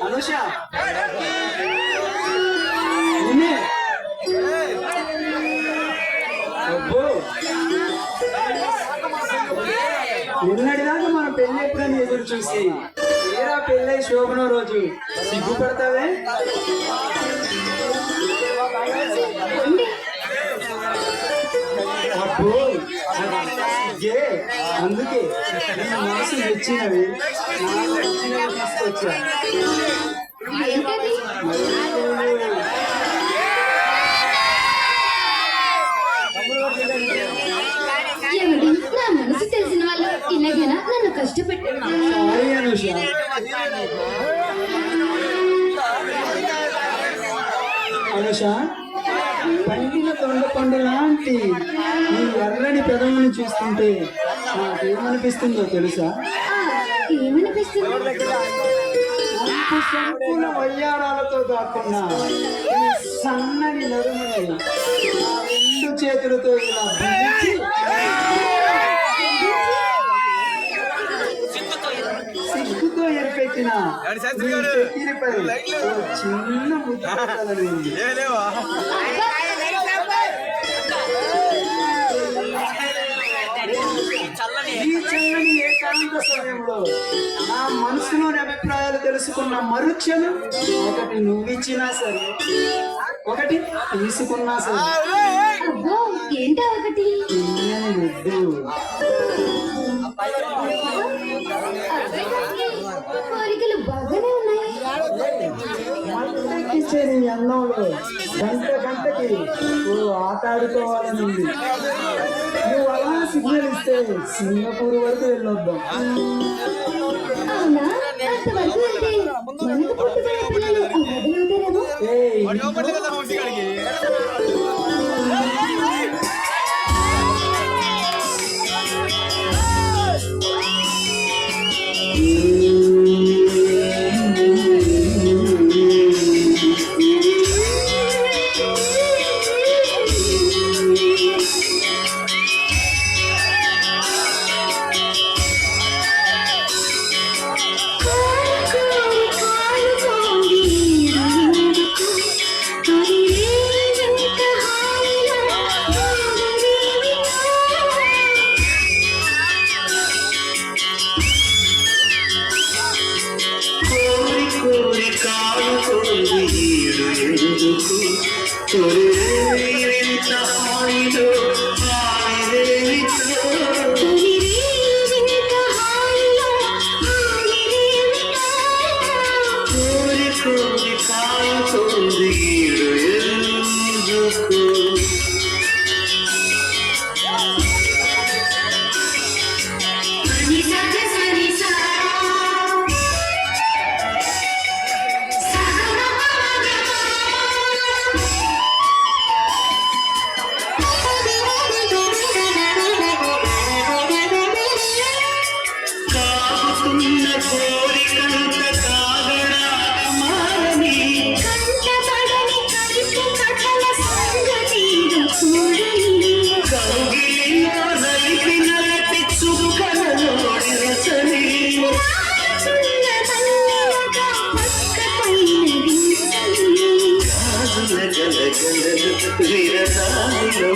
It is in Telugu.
అనుష నిన్నటిదాకా మన పెళ్లి ఎప్పుడని ఎదురు చూసి ఏరా పెళ్ళై శోభన రోజు సిగ్గుపడతావే? అబ్బో అందుకే మనసు నచ్చినవి తీసుకొచ్చా. మనసు తెలిసిన వాళ్ళు ఇలాగైనా నన్ను కష్టపెట్టాను. అనుష పండిన తొండపండు లాంటి నీ ఎర్రని పెదవుని చూస్తుంటే నాకేమనిపిస్తుందో తెలుసా? ఏమనిపిస్తుంది? సంపూర్ణ వయ్యారాలతో దాక్కున్నా సన్నని నడుముని రెండు చేతులతో ఇలా సిగ్గుతో ఏర్పెట్టిన చిన్న ముద్దు. ఈ చల్లని ఏకాంత సమయంలో నా మనసులోని అభిప్రాయాలు తెలుసుకున్న మరుక్షణం ఒకటి నువ్విచ్చినా సరే, ఒకటి తీసుకున్నా సరే, ఏంటో ఒకటి ముద్దు. కోరికలు బాగానే ఉన్నాయి. మళ్ళీ అన్నంలో గంటకి ఆటాడుకోవాలని ఉంది. నువ్వు అలా సిగ్నల్ ఇస్తే సింగపూర్ వరకు వెళ్ళొద్దాం. అవునా? అంతవరకు వెళ్తే మనకు పుట్టుకునే పిల్లలు వదులవుతారేమో. విరసాలు